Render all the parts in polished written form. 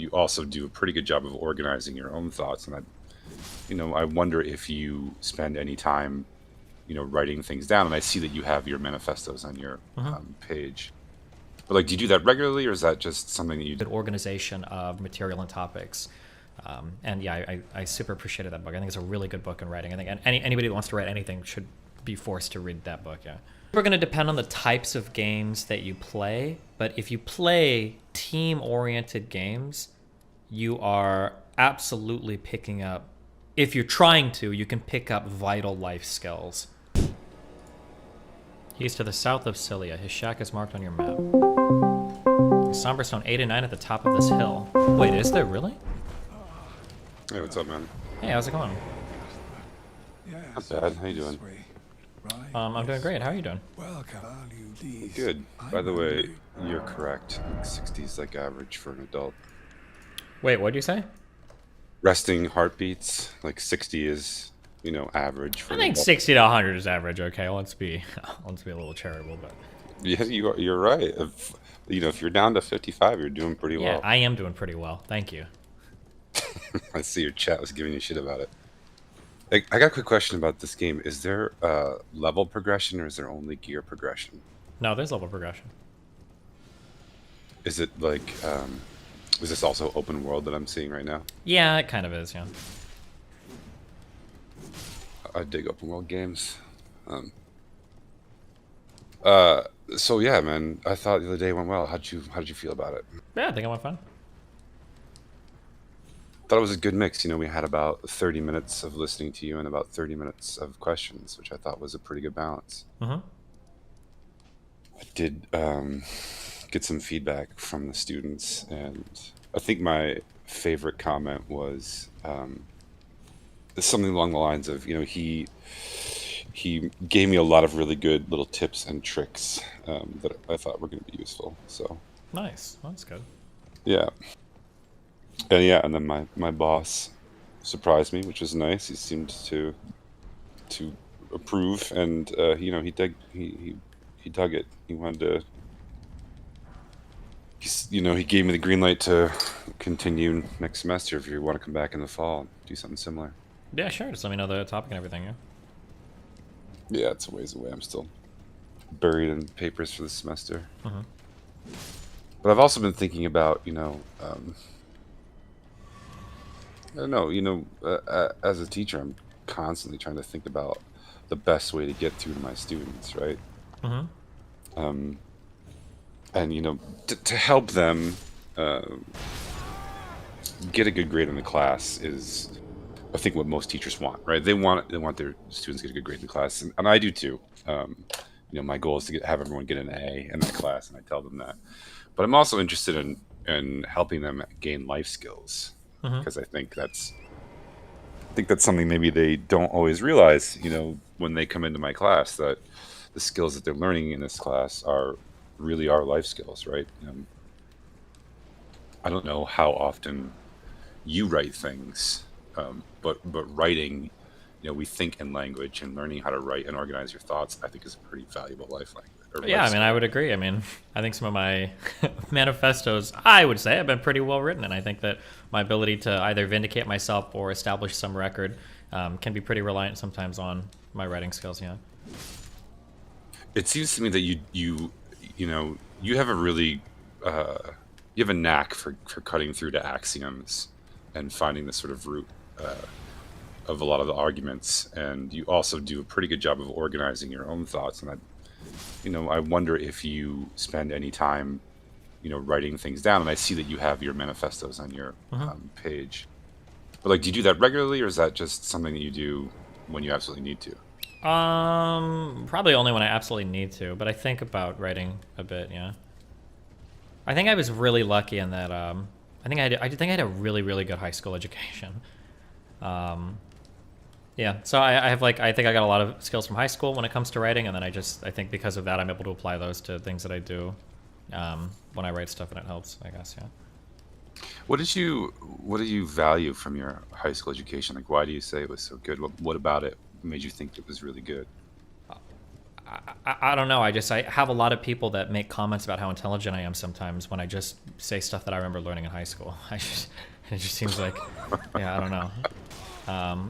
you also do a pretty good job of organizing your own thoughts. And I wonder if you spend any time, writing things down. And I see that you have your manifestos on your Hmm. page. But like, do you do that regularly, or is that just something that you do? Good organization of material and topics. And yeah, I super appreciated that book. I think it's a really good book in writing. I think anybody that wants to write anything should be forced to read that book. Yeah. We're going to depend on the types of games that you play, but if you play team-oriented games, you are absolutely picking up. If you're trying to, you can pick up vital life skills. He's to the south of Cilia. His shack is marked on your map. Somberstone 8 and 9 at the top of this hill. Wait, is there really? Hey, what's up, man? Hey, how's it going? Not bad. How you doing? I'm doing great. How are you doing? Good. By the way, you're correct. 60 is like average for an adult. Wait, what did you say? Resting heartbeats, like 60 is, average for I an think adult. 60 to 100 is average. Okay, let's be a little charitable, but Yeah, you're right. If you're down to 55, you're doing pretty yeah, well. I am doing pretty well. Thank you. I see your chat was giving you shit about it. I got a quick question about this game. Is there level progression, or is there only gear progression? No, there's level progression. Is it like, is this also open world that I'm seeing right now? Yeah, it kind of is. Yeah. I dig open world games. So yeah, man. I thought the other day went well. How'd you feel about it? Yeah, I think I went fine. Thought it was a good mix. We had about 30 minutes of listening to you and about 30 minutes of questions, which I thought was a pretty good balance. Mm-hmm. I did get some feedback from the students, and I think my favorite comment was something along the lines of, he gave me a lot of really good little tips and tricks that I thought were going to be useful. So Nice. Well, that's good. yeah, and then my boss surprised me, which was nice. He seemed to approve, and he dug it. He wanted to. He gave me the green light to continue next semester if you want to come back in the fall and do something similar. Yeah, sure. Just let me know the topic and everything. Yeah. Yeah, it's a ways away. I'm still buried in papers for the semester. Mm-hmm. But I've also been thinking about, I don't know, as a teacher, I'm constantly trying to think about the best way to get through to my students, right? Mm-hmm. And, to help them get a good grade in the class is, I think, what most teachers want, right? They want their students to get a good grade in the class, and I do too. My goal is to have everyone get an A in that class, and I tell them that. But I'm also interested in helping them gain life skills, Mm-hmm. because I think that's something maybe they don't always realize. When they come into my class, that the skills that they're learning in this class are really our life skills, right? I don't know how often you write things, but writing, we think in language, and learning how to write and organize your thoughts, I think, is a pretty valuable life language or Yeah, life I mean, I skill. would agree. I mean, I think some of my manifestos, I would say, have been pretty well written, and I think that my ability to either vindicate myself or establish some record can be pretty reliant sometimes on my writing skills. Yeah. It seems to me that you have a really you have a knack for cutting through to axioms and finding the sort of root of a lot of the arguments, and you also do a pretty good job of organizing your own thoughts. And I wonder if you spend any time, writing things down. And I see that you have your manifestos on your Mm-hmm. page. But like, do you do that regularly, or is that just something that you do when you absolutely need to? Probably only when I absolutely need to, but I think about writing a bit. Yeah. I think I was really lucky in that. I think I had a really, really good high school education. Um, Yeah, so I have I think I got a lot of skills from high school when it comes to writing, and then I think because of that I'm able to apply those to things that I do when I write stuff, and it helps, I guess. Yeah. What do you value from your high school education? Like, why do you say it was so good? What about it made you think it was really good? I don't know. I have a lot of people that make comments about how intelligent I am sometimes when I just say stuff that I remember learning in high school. It just seems like, yeah, I don't know.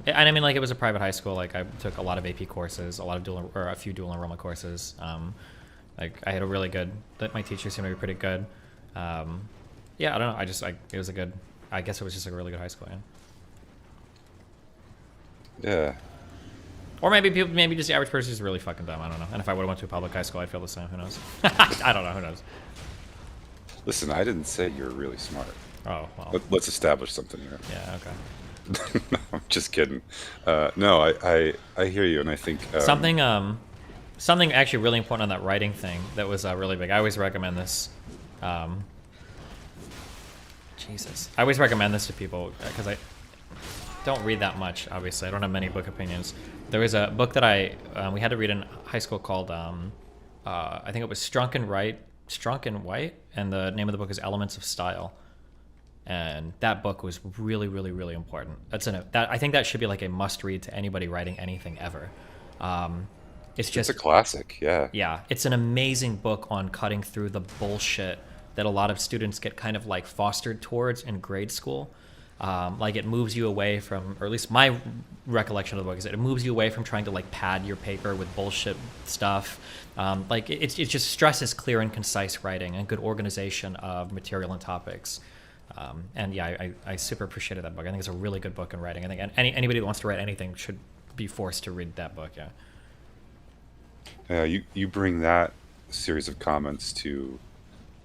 And I mean, like, it was a private high school. Like, I took a lot of AP courses, a few dual enrollment courses. Like, I had a really good. My teachers seemed to be pretty good. Yeah, I don't know. It was a good. I guess it was just like a really good high school. Yeah. Yeah. Or maybe just the average person is really fucking dumb. I don't know. And if I would have went to a public high school, I'd feel the same. Who knows? I don't know. Who knows? Listen, I didn't say you're really smart. Oh well. Let's establish something here. Yeah. Okay. No, I'm just kidding. No, I hear you, and I think Something actually really important on that writing thing that was really big. I always recommend this. Jesus, I always recommend this to people because I don't read that much. Obviously, I don't have many book opinions. There was a book that we had to read in high school called I think it was Strunk and White, and the name of the book is Elements of Style. And that book was really, really, really important. I think that should be like a must-read to anybody writing anything ever. It's a classic. Yeah. Yeah, it's an amazing book on cutting through the bullshit that a lot of students get kind of like fostered towards in grade school. Like it moves you away from, or at least my recollection of the book is that it moves you away from trying to like pad your paper with bullshit stuff. Like it just stresses clear and concise writing and good organization of material and topics. And yeah, I super appreciated that book. I think it's a really good book in writing. I think anybody that wants to write anything should be forced to read that book. Yeah. You bring that series of comments to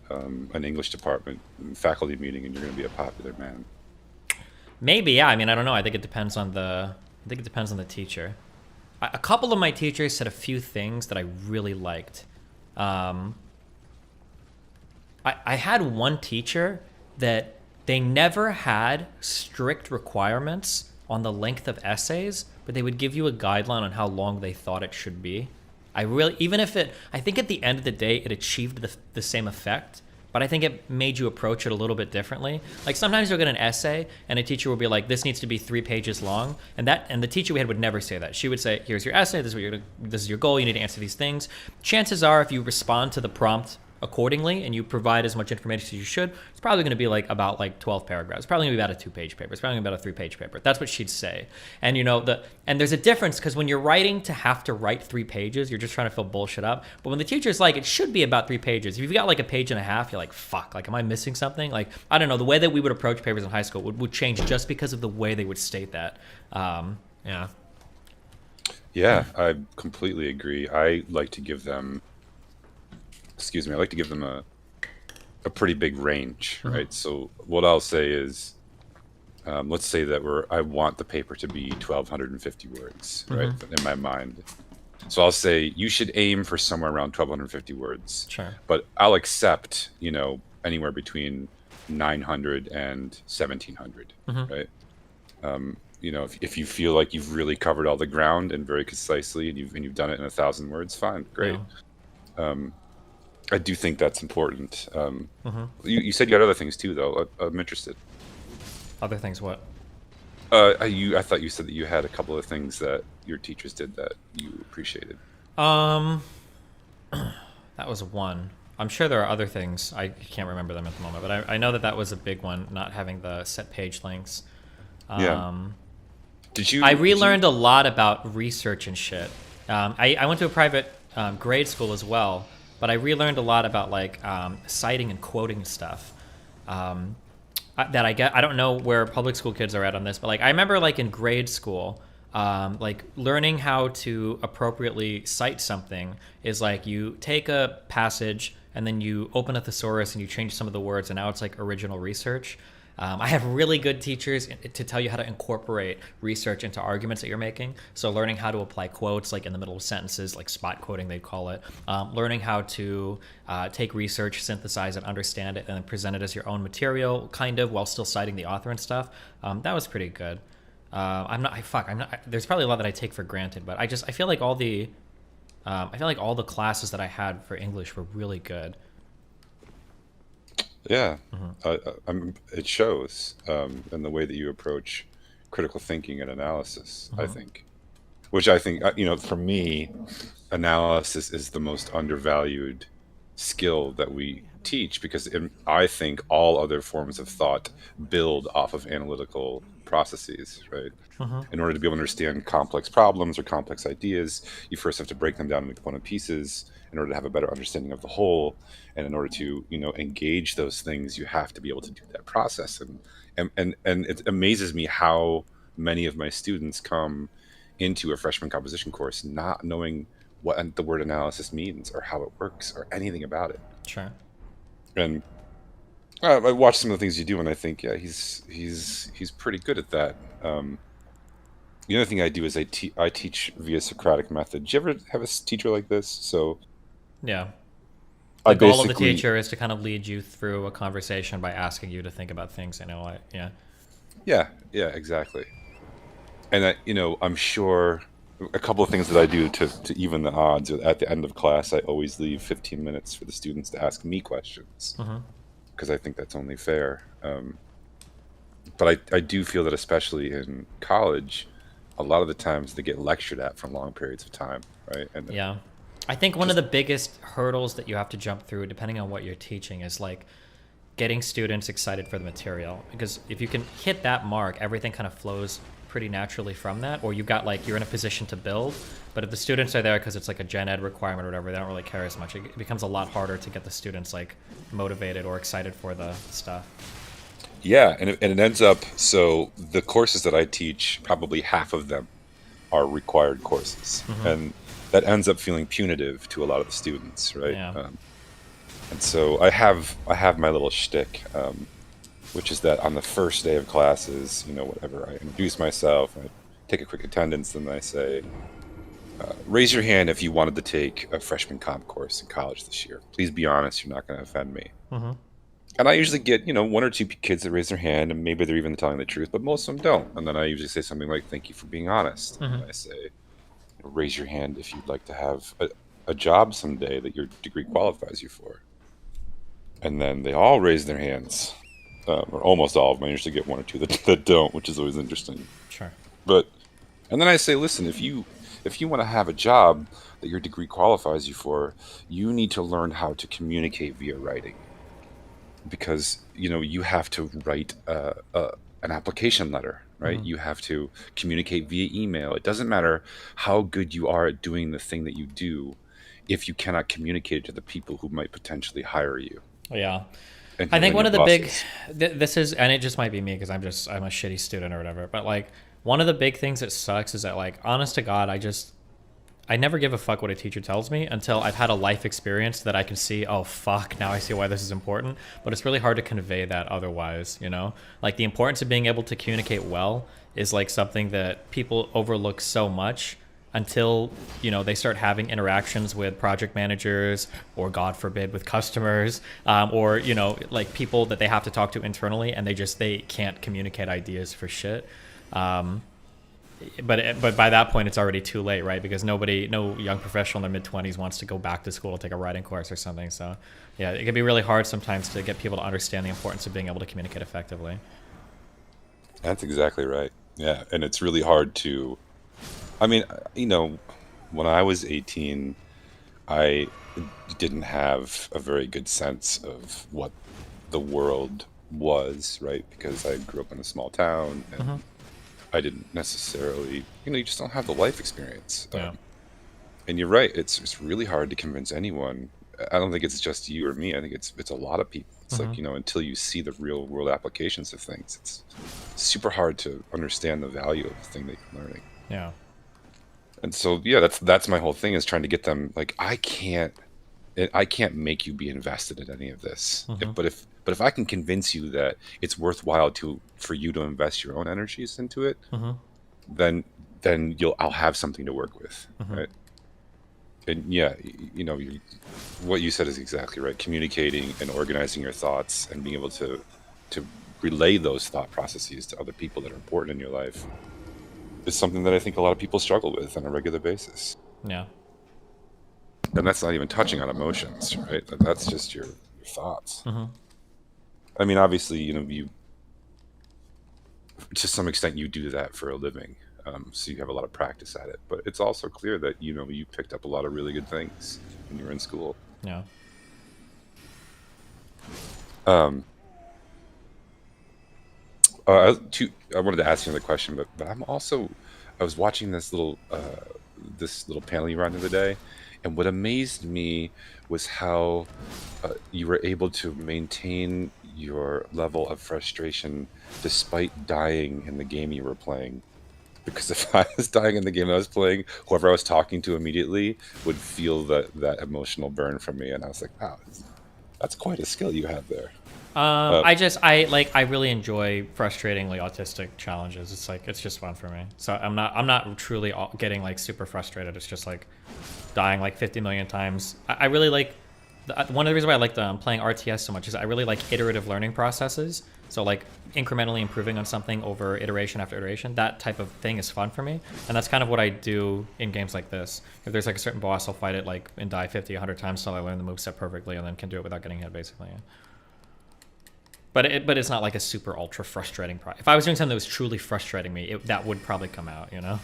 an English department faculty meeting, and you're going to be a popular man. Maybe, yeah. I mean, I don't know. I think it depends on the teacher. A couple of my teachers said a few things that I really liked. I had one teacher that they never had strict requirements on the length of essays, but they would give you a guideline on how long they thought it should be. I think at the end of the day, it achieved the same effect, but I think it made you approach it a little bit differently. Like sometimes you'll get an essay and a teacher will be like, this needs to be 3 pages long. And the teacher we had would never say that. She would say, here's your essay. This is your goal. You need to answer these things. Chances are if you respond to the prompt accordingly and you provide as much information as you should, it's probably going to be about 12 paragraphs. It's probably going to be about a 2-page paper. It's probably going to be about a 3-page paper. That's what she'd say. And and there's a difference because when you're writing to have to write 3 pages, you're just trying to fill bullshit up. But when the teacher's like, it should be about 3 pages. If you've got like a page and a half, you're like, fuck, like, am I missing something? Like, I don't know. The way that we would approach papers in high school would change just because of the way they would state that. Yeah. Yeah, I completely agree. I like to give them a pretty big range, right? So what I'll say is, let's say that I want the paper to be 1,250 words, right, in my mind. So I'll say you should aim for somewhere around 1,250 words. Sure. But I'll accept, anywhere between 900 and 1,700, right? If you feel like you've really covered all the ground and very concisely, and you've done it in 1,000 words, fine, great. Yeah. I do think that's important. You said you had other things too, though. I'm interested. Other things, what? I thought you said that you had a couple of things that your teachers did that you appreciated. That was one. I'm sure there are other things. I can't remember them at the moment, but I know that was a big one. Not having the set page lengths. Yeah. I relearned a lot about research and shit. I went to a private grade school as well. But I relearned a lot about citing and quoting stuff that I get. I don't know where public school kids are at on this, but I remember in grade school, learning how to appropriately cite something is you take a passage and then you open a thesaurus and you change some of the words, and now it's original research. I have really good teachers to tell you how to incorporate research into arguments that you're making. So learning how to apply quotes in the middle of sentences, spot quoting they call it. Learning how to take research, synthesize it, understand it, and then present it as your own material, kind of, while still citing the author and stuff. That was pretty good. There's probably a lot that I take for granted, but I feel like all the classes that I had for English were really good. Yeah, it shows in the way that you approach critical thinking and analysis, I think. which I think, for me, analysis is the most undervalued skill that we teach, because I think all other forms of thought build off of analytical processes, right? Mm-hmm. In order to be able to understand complex problems or complex ideas, you first have to break them down into component pieces in order to have a better understanding of the whole. And in order to, engage those things, you have to be able to do that process. And it amazes me how many of my students come into a freshman composition course not knowing what the word analysis means or how it works or anything about it. Sure. And I watch some of the things you do, and I think, yeah, he's pretty good at that. The other thing I do is I teach via Socratic method. Did you ever have a teacher like this? So Yeah. I The goal of the basically, teacher is to kind of lead you through a conversation by asking you to think about things. Yeah. yeah, yeah, exactly. And I'm sure a couple of things that I do to even the odds. At the end of class, I always leave 15 minutes for the students to ask me questions, Mm-hmm. because I think that's only fair. But I do feel that, especially in college, a lot of the times they get lectured at for long periods of time, right? And Yeah. I think one of just the biggest hurdles that you have to jump through, depending on what you're teaching, is like getting students excited for the material. Because if you can hit that mark, everything kind of flows pretty naturally from that. Or you're in a position to build. But if the students are there because it's like a gen ed requirement or whatever, they don't really care as much. It becomes a lot harder to get the students like motivated or excited for the stuff. Yeah, and it ends up, so the courses that I teach, probably half of them are required courses, Mm-hmm. and that ends up feeling punitive to a lot of the students, right? Yeah. And so I have my little shtick, which is that on the first day of classes, whatever, I introduce myself, I take a quick attendance, and I say, raise your hand if you wanted to take a freshman comp course in college this year. Please be honest, you're not going to offend me. Mm-hmm. And I usually get, one or two kids that raise their hand, and maybe they're even telling the truth, but most of them don't. And then I usually say something like, "Thank you for being honest." And Mm-hmm. then I say, "Raise your hand if you'd like to have a job someday that your degree qualifies you for." And then they all raise their hands, or almost all of them. I usually get one or two that don't, which is always interesting. Sure. But and then I say, "Listen, if you want to have a job that your degree qualifies you for, you need to learn how to communicate via writing." Because you have to write an application letter, right? Mm-hmm. You have to communicate via email. It doesn't matter how good you are at doing the thing that you do if you cannot communicate it to the people who might potentially hire you, Yeah. and I think one your of the big, bosses. this is, and it just might be me because I'm a shitty student or whatever. But like, one of the big things that sucks is that, like, honest to God, I never give a fuck what a teacher tells me until I've had a life experience that I can see, oh fuck, now I see why this is important. But it's really hard to convey that otherwise, you know? Like, the importance of being able to communicate well is like something that people overlook so much until, they start having interactions with project managers, or God forbid with customers, or like people that they have to talk to internally, and they can't communicate ideas for shit. um, but by that point it's already too late, right? Because no young professional in their mid-20s wants to go back to school to take a writing course or something. So yeah, it can be really hard sometimes to get people to understand the importance of being able to communicate effectively. That's exactly right. Yeah, and it's really hard to. I mean, when I was 18, I didn't have a very good sense of what the world was, right? Because I grew up in a small town, Hmm. and I didn't necessarily, you just don't have the life experience. Yeah. And you're right; it's really hard to convince anyone. I don't think it's just you or me. I think it's a lot of people. It's Hmm. like, until you see the real world applications of things, it's super hard to understand the value of the thing that you're learning. Yeah. And so, yeah, that's my whole thing, is trying to get them, like, I can't make you be invested in any of this. Hmm. But if I can convince you that it's worthwhile for you to invest your own energies into it, Hmm. then I'll have something to work with, Hmm. right? And yeah, what you said is exactly right. Communicating and organizing your thoughts and being able to relay those thought processes to other people that are important in your life is something that I think a lot of people struggle with on a regular basis. Yeah. And that's not even touching on emotions, right? That's just your thoughts. Hmm. I mean, obviously, you to some extent you do that for a living. so you have a lot of practice at it. But it's also clear that you picked up a lot of really good things when you were in school. Yeah. Um, I wanted to ask you another question, but I was watching this little panel you ran the other day, and what amazed me was how you were able to maintain your level of frustration despite dying in the game you were playing. Because if I was dying in the game I was playing, whoever I was talking to immediately would feel that emotional burn from me, and I was like, wow, that's quite a skill you have there. Uh, I really enjoy frustratingly autistic challenges. It's just fun for me. So I'm not truly getting like super frustrated. It's just like dying like 50 million times. I really like one of the reasons why I like playing RTS so much is I really like iterative learning processes. So like incrementally improving on something over iteration after iteration. That type of thing is fun for me, and that's kind of what I do in games like this. If there's like a certain boss, I'll fight it like and die 50, 100 times till I learn the moveset perfectly, and then can do it without getting hit, basically. Yeah. But it's not like a super ultra frustrating If I was doing something that was truly frustrating me, that would probably come out, you know?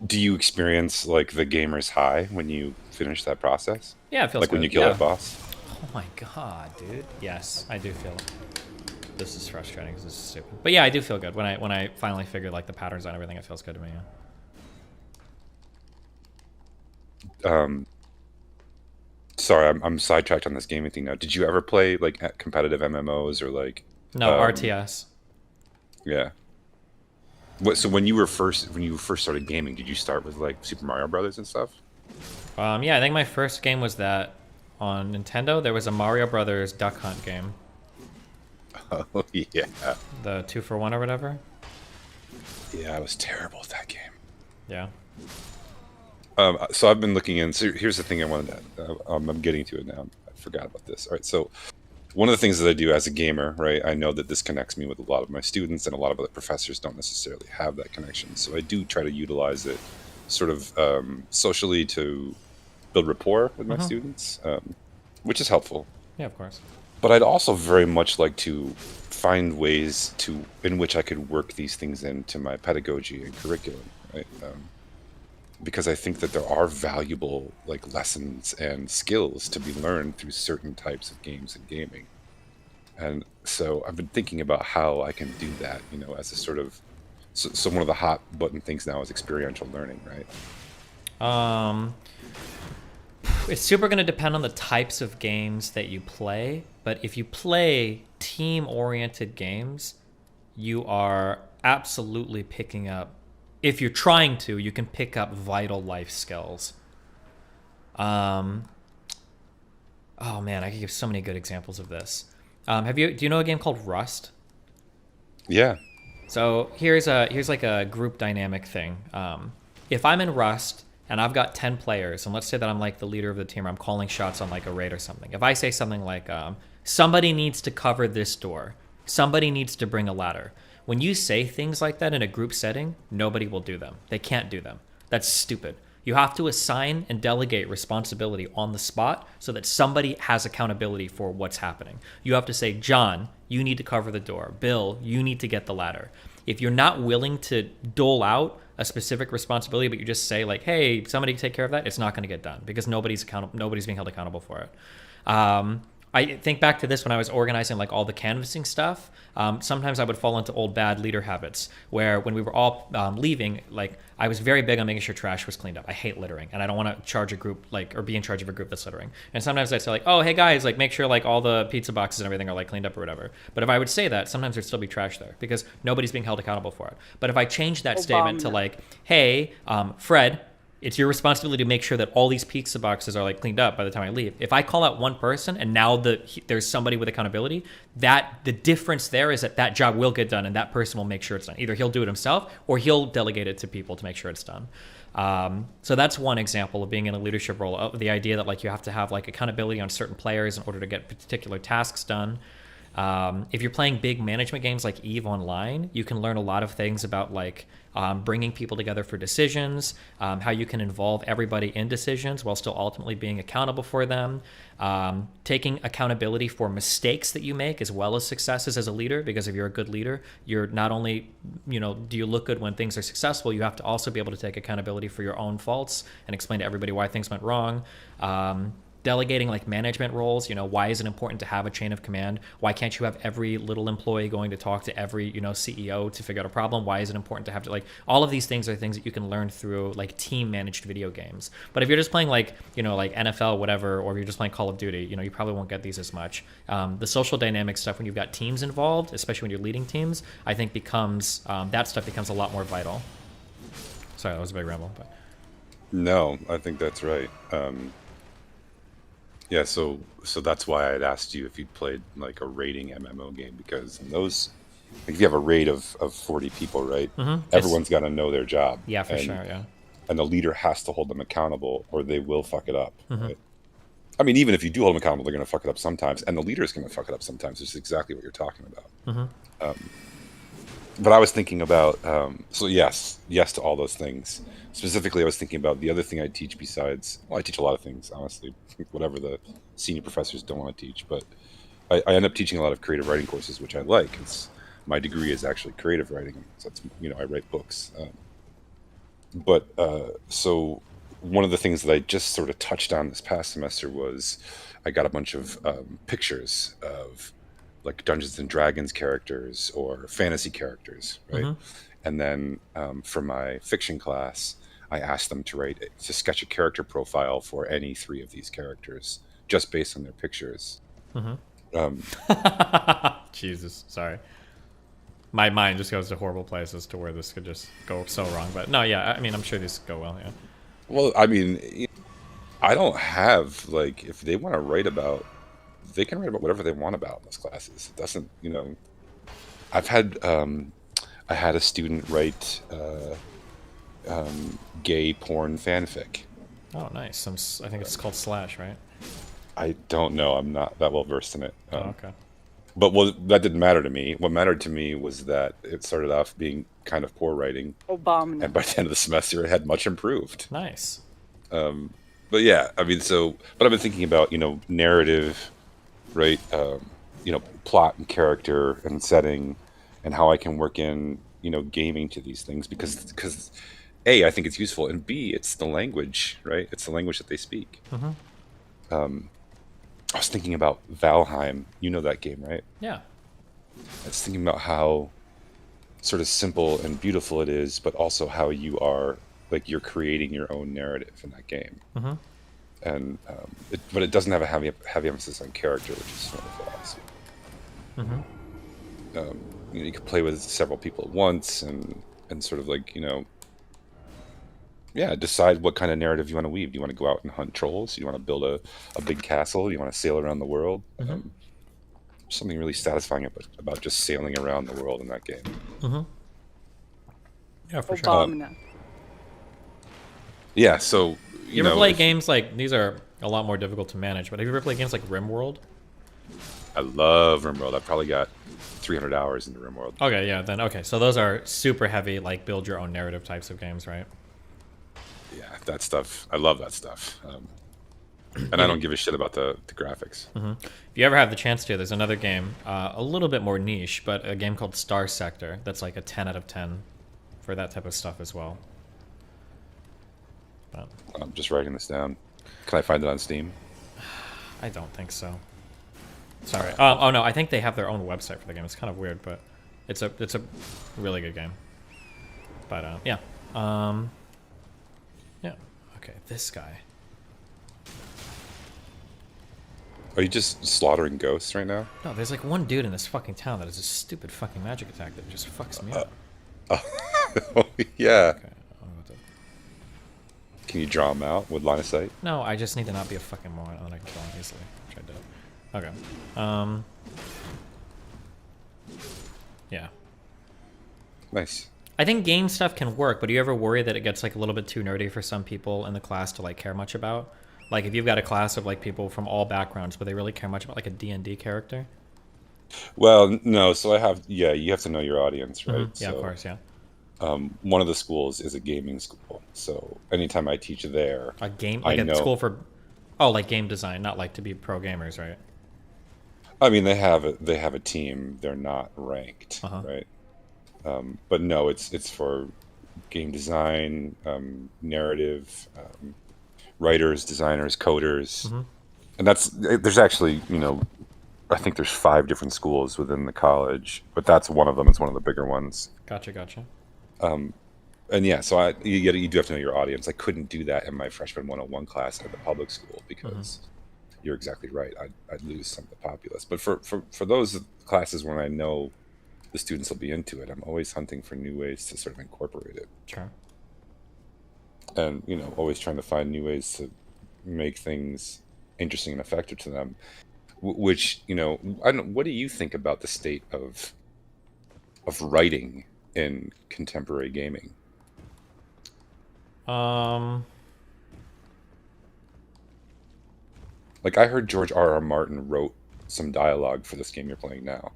do you experience like the gamer's high when you finish that process? Yeah, it feels Like when you good. kill Yeah. that boss? Oh my god, dude. Yes, I do feel it. This is frustrating because this is stupid. But yeah, I do feel good when I finally figure like the patterns on everything. It feels good to me. Yeah. Um, Sorry, I'm sidetracked on this gaming thing now. Did you ever play like competitive MMOs or like, No, um, RTS. yeah? So when you first started gaming, did you start with like Super Mario Brothers and stuff? Yeah, I think my first game was that on Nintendo. There was a Mario Brothers Duck Hunt game, Oh yeah, the 2 for 1 or whatever. yeah, I was terrible at that game. Yeah. So I've been looking in. So here's the thing I wanted to. I'm getting to it now. I forgot about this. All right, so one of the things that I do as a gamer, right? I know that this connects me with a lot of my students, and a lot of other professors don't necessarily have that connection. So I do try to utilize it, sort of socially, to build rapport with my students, which is helpful. Yeah, of course. But I'd also very much like to find ways in which I could work these things into my pedagogy and curriculum, right? Because I think that there are valuable like lessons and skills to be learned through certain types of games and gaming. And so I've been thinking about how I can do that, as a sort of so one of the hot button things now is experiential learning, right? Um, it's super going to depend on the types of games that you play, but if you play team-oriented games, you are absolutely picking up, if you're trying to, you can pick up vital life skills. Oh man, I could give so many good examples of this. Do you know a game called Rust? Yeah. So here's like a group dynamic thing. If I'm in Rust and I've got 10 players, and let's say that I'm like the leader of the team, or I'm calling shots on like a raid or something. If I say something like, somebody needs to cover this door, somebody needs to bring a ladder. When you say things like that in a group setting, nobody will do them. They can't do them. That's stupid. You have to assign and delegate responsibility on the spot so that somebody has accountability for what's happening. You have to say, John, you need to cover the door. Bill, you need to get the ladder. If you're not willing to dole out a specific responsibility, but you just say like, hey, somebody take care of that, it's not going to get done because nobody's being held accountable for it. I think back to this when I was organizing like all the canvassing stuff. Sometimes I would fall into old bad leader habits where when we were all leaving, like I was very big on making sure trash was cleaned up. I hate littering, and I don't want to charge a group or be in charge of a group that's littering. And sometimes I'd say like, oh, hey guys, like make sure like all the pizza boxes and everything are like cleaned up or whatever. But if I would say that, sometimes there'd still be trash there because nobody's being held accountable for it. But if I change that statement to like, hey, Fred, it's your responsibility to make sure that all these pizza boxes are like cleaned up by the time I leave. If I call out one person and now there's somebody with accountability, the difference there is that job will get done and that person will make sure it's done. Either he'll do it himself or he'll delegate it to people to make sure it's done. So that's one example of being in a leadership role. The idea that like you have to have like accountability on certain players in order to get particular tasks done. If you're playing big management games like EVE Online, you can learn a lot of things about like bringing people together for decisions, how you can involve everybody in decisions while still ultimately being accountable for them, taking accountability for mistakes that you make as well as successes as a leader. Because if you're a good leader, you're not only, do you look good when things are successful, you have to also be able to take accountability for your own faults and explain to everybody why things went wrong. Delegating like management roles, why is it important to have a chain of command? Why can't you have every little employee going to talk to every, CEO to figure out a problem? Why is it important to have to, like, all of these things are things that you can learn through like team managed video games. But if you're just playing like, like NFL, whatever, or if you're just playing Call of Duty, you probably won't get these as much. The social dynamic stuff when you've got teams involved, especially when you're leading teams, I think becomes, that stuff becomes a lot more vital. Sorry, that was a big ramble, but. No, I think that's right. Yeah, so that's why I'd asked you if you'd played like a raiding MMO game, because in those, like, if you have a raid of 40 people, right? Everyone's got to know their job. Yeah, for sure, yeah. And the leader has to hold them accountable, or they will fuck it up. Right? I mean, even if you do hold them accountable, they're going to fuck it up sometimes, and the leader is going to fuck it up sometimes, which is exactly what you're talking about. But I was thinking about, so yes to all those things. Specifically, I was thinking about the other thing I teach besides, well, I teach a lot of things, honestly, whatever the senior professors don't want to teach. But I end up teaching a lot of creative writing courses, which I like. My degree is actually creative writing. So that's, I write books. So one of the things that I just sort of touched on this past semester was I got a bunch of pictures of like Dungeons and Dragons characters or fantasy characters, right? And then for my fiction class, I asked them to sketch a character profile for any 3 of these characters, just based on their pictures. Jesus, sorry. My mind just goes to horrible places to where this could just go so wrong. But no, yeah, I mean, I'm sure these go well, yeah. Well, I mean, I don't have, like, if they want to write about, they can write about whatever they want about in those classes. It doesn't, I've had, I had a student write gay porn fanfic. Oh, nice. I think it's called Slash, right? I don't know. I'm not that well versed in it. Okay. But that didn't matter to me. What mattered to me was that it started off being kind of poor writing. Obama. And by the end of the semester, it had much improved. Nice. But yeah, I mean, but I've been thinking about, narrative, right? Plot and character and setting, and how I can work in, gaming to these things, because A, I think it's useful, and B, it's the language, right? It's the language that they speak. I was thinking about Valheim. You know that game, right? Yeah. I was thinking about how sort of simple and beautiful it is, but also how you're creating your own narrative in that game. And but it doesn't have a heavy emphasis on character, which is one of the flaws. You can play with several people at once, and sort of like, decide what kind of narrative you want to weave. Do you want to go out and hunt trolls? Do you want to build a big castle? Do you want to sail around the world? Something really satisfying about just sailing around the world in that game. Yeah, for Obama. sure. Yeah, so you ever play games like, these are a lot more difficult to manage, but have you ever played games like RimWorld? I love RimWorld. I've probably got 300 hours into RimWorld. Okay, yeah, then okay. So those are super heavy, like build your own narrative types of games, right? Yeah, that stuff. I love that stuff. And I don't give a shit about the graphics. If you ever have the chance to, there's another game, a little bit more niche, but a game called Star Sector that's like a 10 out of 10 for that type of stuff as well. But I'm just writing this down. Can I find it on Steam? I don't think so. Sorry. Oh no, I think they have their own website for the game. It's kind of weird, but it's a really good game. But yeah. Yeah. Okay, this guy. Are you just slaughtering ghosts right now? No, there's like one dude in this fucking town that has a stupid fucking magic attack that just fucks me up. Oh, yeah. Okay. Can you draw him out with line of sight? No, I just need to not be a fucking moron, and then I can kill him easily, which I did. Okay. Yeah. Nice. I think game stuff can work, but do you ever worry that it gets like a little bit too nerdy for some people in the class to like care much about? Like if you've got a class of like people from all backgrounds, but they really care much about like a D&D character? Well, no. So I have, yeah. You have to know your audience, right? Yeah, of So course, yeah. one of the schools is a gaming school. So anytime I teach there, A game, I like a know. school for, oh, like game design, not like to be pro gamers, right? I mean, they have a team. They're not ranked, Uh huh. right? But no, it's for game design, narrative, writers, designers, coders, Mm-hmm. and there's actually, I think there's 5 different schools within the college, but that's one of them. It's one of the bigger ones. Gotcha, gotcha. And yeah, so you do have to know your audience. I couldn't do that in my freshman 101 class at the public school Mm-hmm. because you're exactly right. I'd lose some of the populace. But for those classes when I know the students will be into it, I'm always hunting for new ways to sort of incorporate it, Sure. and always trying to find new ways to make things interesting and effective to them. Which I don't. What do you think about the state of writing in contemporary gaming? Um, Like, I heard George R. R. Martin wrote some dialogue for this game you're playing now.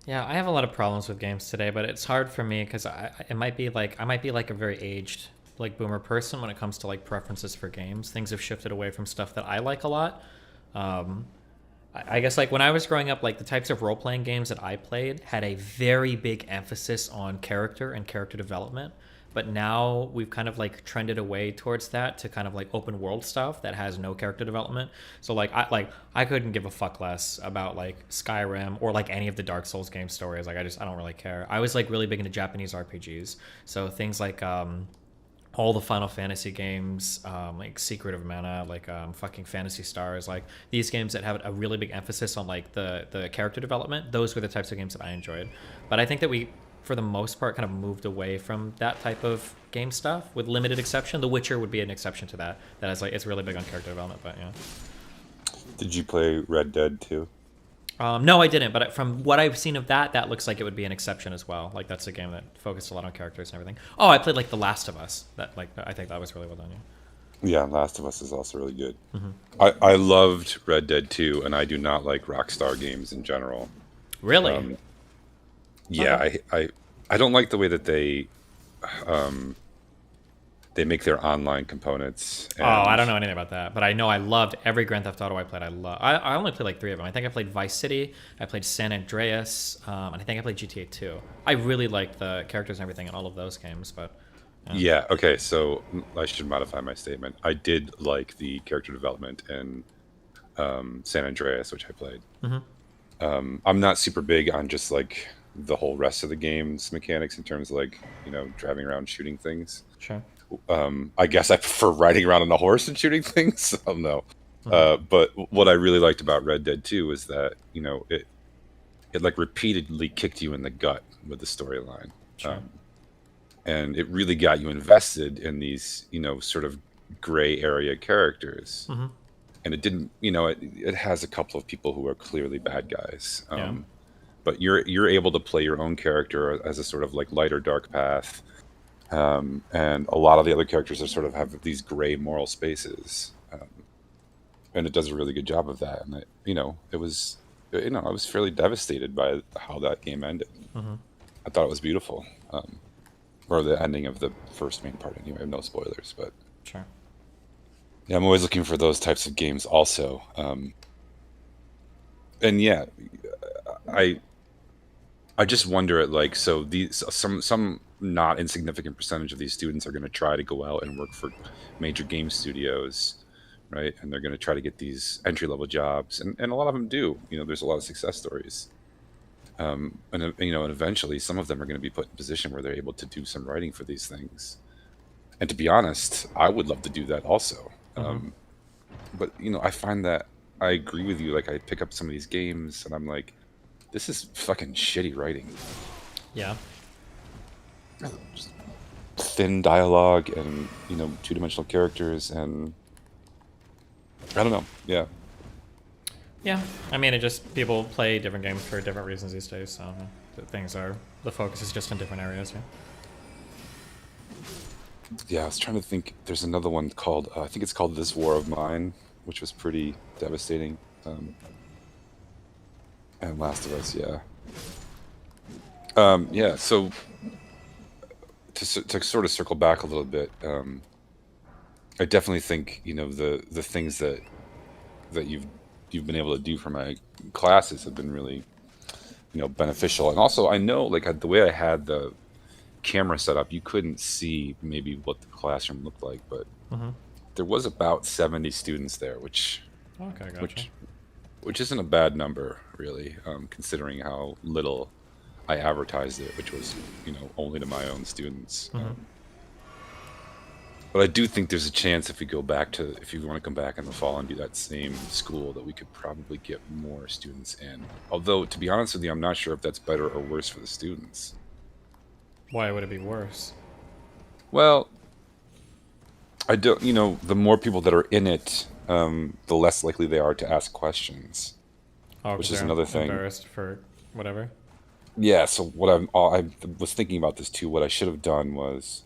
yeah, I have a lot of problems with games today, but it's hard for me because it might be like I might be like a very aged like boomer person when it comes to like preferences for games. Things have shifted away from stuff that I like a lot. Um, I guess like when I was growing up, like the types of role playing games that I played had a very big emphasis on character and character development. But now we've kind of like trended away towards that to kind of like open world stuff that has no character development. So I couldn't give a fuck less about like Skyrim or like any of the Dark Souls game stories. Like I don't really care. I was like really big into Japanese RPGs. So things like all the Final Fantasy games, like Secret of Mana, like fucking Fantasy Stars, like these games that have a really big emphasis on like the character development. Those were the types of games that I enjoyed. But I think that we, for the most part, kind of moved away from that type of game stuff, with limited exception. The Witcher would be an exception to that. That is like it's really big on character development. But yeah. Did you play Red Dead too? No, I didn't. But from what I've seen of that, that looks like it would be an exception as well. Like that's a game that focused a lot on characters and everything. Oh, I played like The Last of Us. That like I think that was really well done. Yeah. Yeah, Last of Us is also really good. Mm-hmm. I loved Red Dead 2, and I do not like Rockstar games in general. Really? Um, yeah, Okay. I don't like the way that um, they make their online components, Oh, I and don't know anything about that, but I know I loved every Grand Theft Auto I played. I only played like 3 of them. I think I played Vice City, I played San Andreas, and I think I played GTA 2. I really liked the characters and everything in all of those games, but yeah. yeah, okay. So I should modify my statement. I did like the character development in San Andreas, which I played. Hmm. I'm not super big on just like the whole rest of the game's mechanics in terms of like driving around shooting things. Sure. I guess I prefer riding around on a horse and shooting things. I don't know. Hmm. But what I really liked about Red Dead 2 is that it like repeatedly kicked you in the gut with the storyline, Sure. and it really got you invested in these sort of gray area characters. Hmm. And it didn't, it has a couple of people who are clearly bad guys, Yeah. but you're able to play your own character as a sort of like lighter dark path. And a lot of the other characters are sort of have these gray moral spaces, and it does a really good job of that. And it was, I was fairly devastated by how that game ended. Hmm. I thought it was beautiful, or the ending of the first main part. Anyway, no spoilers, but Sure. yeah, I'm always looking for those types of games also. And yeah, I I just wonder at like so these some not insignificant percentage of these students are going to try to go out and work for major game studios, right? And they're going to try to get these entry level jobs, and a lot of them do. There's a lot of success stories, and eventually some of them are going to be put in a position where they're able to do some writing for these things. And to be honest, I would love to do that also. Hmm. But I find that I agree with you. Like, I pick up some of these games, and I'm like, this is fucking shitty writing. Yeah. Just thin dialogue and two-dimensional characters, and I don't know. Yeah, Yeah. I mean, it just people play different games for different reasons these days. So the focus is just in different areas. Yeah. yeah. I was trying to think. There's another one called I think it's called This War of Mine, which was pretty devastating. And Last of Us, yeah. Yeah. So to sort of circle back a little bit, I definitely think the things that you've been able to do for my classes have been really beneficial. And also, I know like the way I had the camera set up, you couldn't see maybe what the classroom looked like, but Mm-hmm. there was about 70 students there, which Okay, gotcha. which which isn't a bad number, really, considering how little I advertised it, which was only to my own students. Mm-hmm. But I do think there's a chance if you want to come back in the fall and do that same school, that we could probably get more students in. Although, to be honest with you, I'm not sure if that's better or worse for the students. Why would it be worse? Well, I don't, the more people that are in it, the less likely they are to ask questions, Oh, which because is they're another thing. embarrassed for whatever. Yeah, so I was thinking about this too. What I should have done was,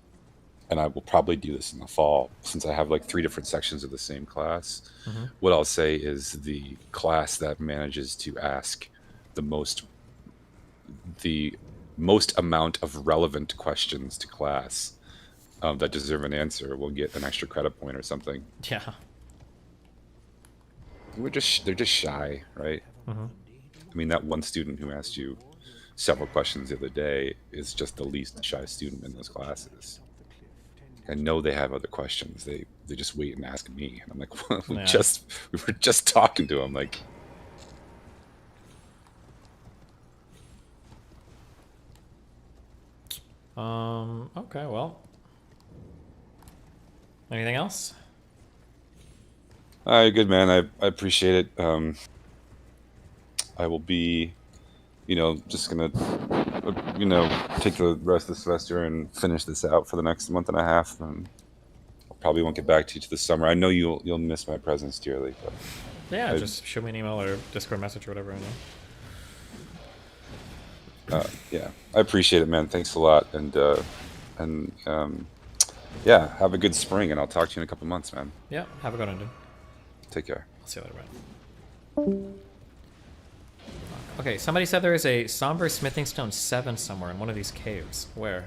and I will probably do this in the fall, since I have like 3 different sections of the same class. Mm-hmm. What I'll say is the class that manages to ask the most the most amount of relevant questions to class, that deserve an answer, will get an extra credit point or something. Yeah. They're just shy, right? Mm-hmm. I mean, that one student who asked you several questions the other day is just the least shy student in those classes. I know they have other questions. They just wait and ask me, and I'm like, well, we Yeah. were just talking to him. Like, Okay, well. Anything else? all right, good man. I appreciate it. I will be, just gonna, take the rest of the semester and finish this out for the next month and a half. And I probably won't get back to you to the summer. I know you'll miss my presence dearly, but Yeah, I, just shoot me an email or Discord message or whatever. I know. yeah, I appreciate it, man. Thanks a lot, and yeah, have a good spring, and I'll talk to you in a couple months, man. Yeah, have a good one, dude. Take care. I'll see you later, bro. Okay, somebody said there is a somber smithing stone 7 somewhere in one of these caves. Where?